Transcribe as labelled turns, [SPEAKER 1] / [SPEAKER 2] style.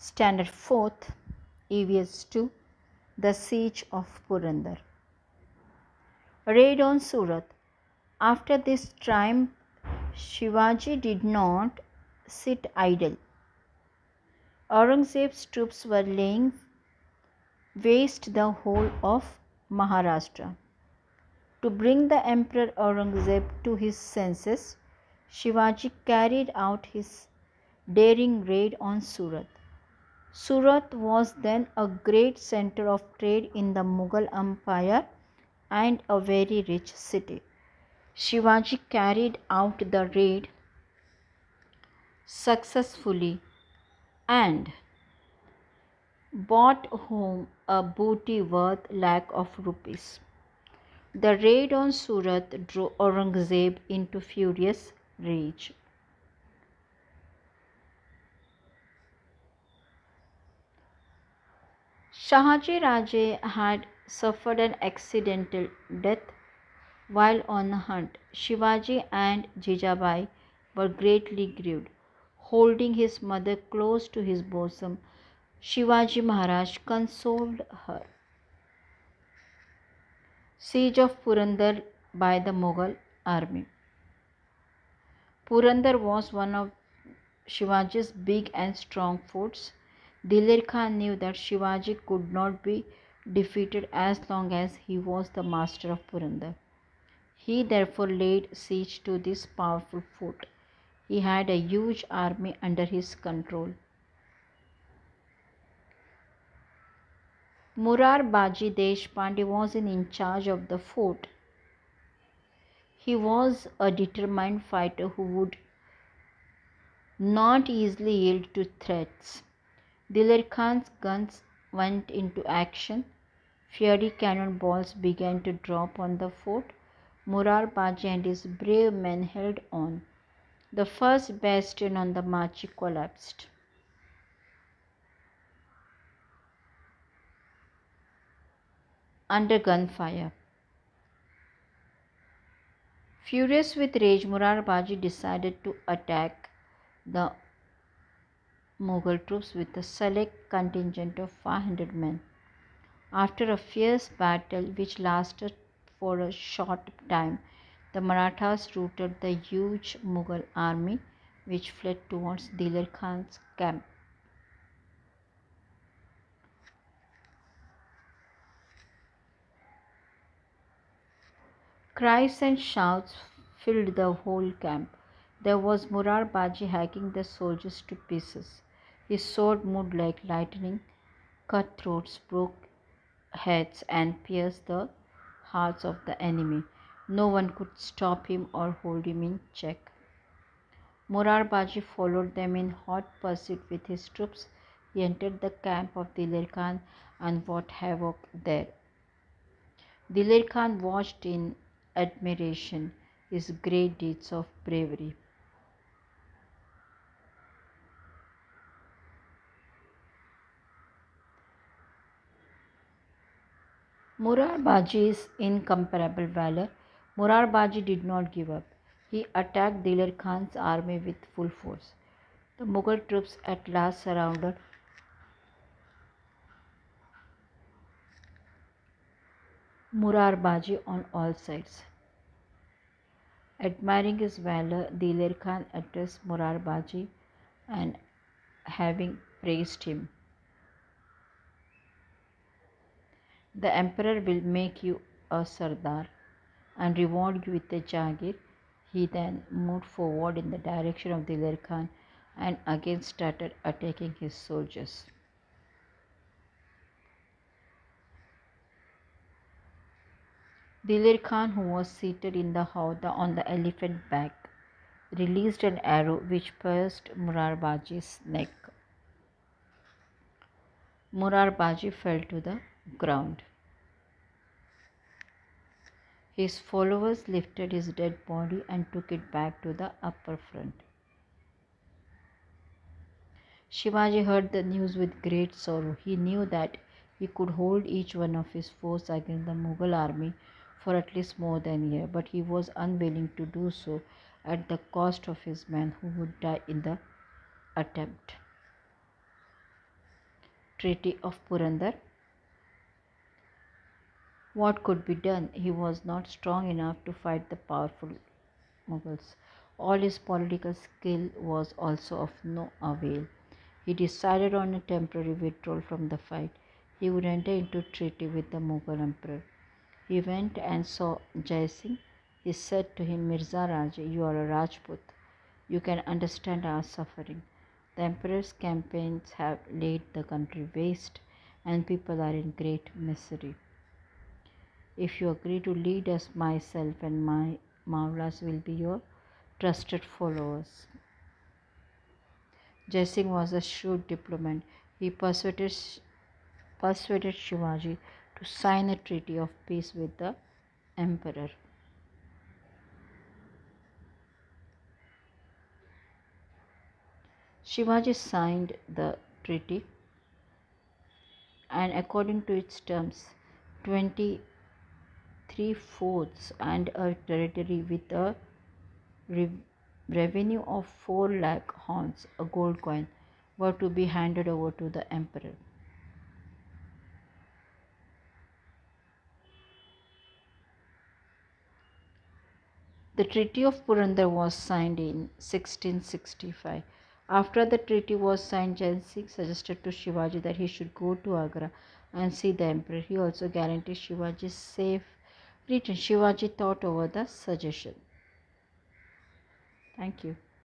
[SPEAKER 1] Standard 4th, EVS 2, The Siege of Purandar. Raid on Surat. After this triumph, Shivaji did not sit idle. Aurangzeb's troops were laying waste the whole of Maharashtra. To bring the Emperor Aurangzeb to his senses, Shivaji carried out his daring raid on Surat. Surat was then a great center of trade in the Mughal Empire and a very rich city. Shivaji carried out the raid successfully and brought home a booty worth lakh of rupees. The raid on Surat drove Aurangzeb into furious rage. Shahaji Raje had suffered an accidental death while on the hunt. Shivaji and Jijabai were greatly grieved. Holding his mother close to his bosom, Shivaji Maharaj consoled her. Siege of Purandar by the Mughal army. Purandar was one of Shivaji's big and strong forts. Dilir Khan knew that Shivaji could not be defeated as long as he was the master of Purandar. He therefore laid siege to this powerful fort. He had a huge army under his control. Murar Baji Deshpande was in charge of the fort. He was a determined fighter who would not easily yield to threats. Dilir Khan's guns went into action. Fiery cannonballs began to drop on the fort. Murar Baji and his brave men held on. The first bastion on the Machi collapsed. Under gunfire. Furious with rage, Murar Baji decided to attack the Mughal troops with a select contingent of 500 men. After a fierce battle which lasted for a short time, the Marathas routed the huge Mughal army which fled towards Dilir Khan's camp. Cries and shouts filled the whole camp. There was Murar Baji hacking the soldiers to pieces. His sword moved like lightning, cut throats, broke heads, and pierced the hearts of the enemy. No one could stop him or hold him in check. Murar Baji followed them in hot pursuit with his troops. He entered the camp of Dilir Khan and wrought havoc there. Dilir Khan watched in admiration his great deeds of bravery. Murar Baji's incomparable valor. Murar Baji did not give up. He attacked Dilir Khan's army with full force. The Mughal troops at last surrounded Murar Baji on all sides. Admiring his valor, Dilir Khan addressed Murar Baji and having praised him, "The emperor will make you a Sardar and reward you with a Jagir." He then moved forward in the direction of Dilir Khan and again started attacking his soldiers. Dilir Khan, who was seated in the howdah on the elephant back, released an arrow which pierced Murar Baji's neck. Murar Baji fell to the ground. His followers lifted his dead body and took it back to the upper front. Shivaji heard the news with great sorrow. He knew that he could hold each one of his foes against the Mughal army for at least more than a year, but he was unwilling to do so at the cost of his men who would die in the attempt. Treaty of Purandar. What could be done? He was not strong enough to fight the powerful Mughals. All his political skill was also of no avail. He decided on a temporary withdrawal from the fight. He would enter into treaty with the Mughal emperor. He went and saw Jai Singh. He said to him, Mirza Raja, you are a Rajput. You can understand our suffering. The emperor's campaigns have laid the country waste and people are in great misery. If you agree to lead us, myself and my Maulas will be your trusted followers. Jai Singh was a shrewd diplomat. He persuaded Shivaji to sign a treaty of peace with the emperor. Shivaji signed the treaty, and according to its terms, 23 forts and a territory with a revenue of 4 lakh horns, a gold coin, were to be handed over to the emperor. The Treaty of Purandar was signed in 1665. After the treaty was signed, Jai Singh suggested to Shivaji that he should go to Agra and see the emperor. He also guaranteed Shivaji's safe return. Shivaji thought over the suggestion. Thank you.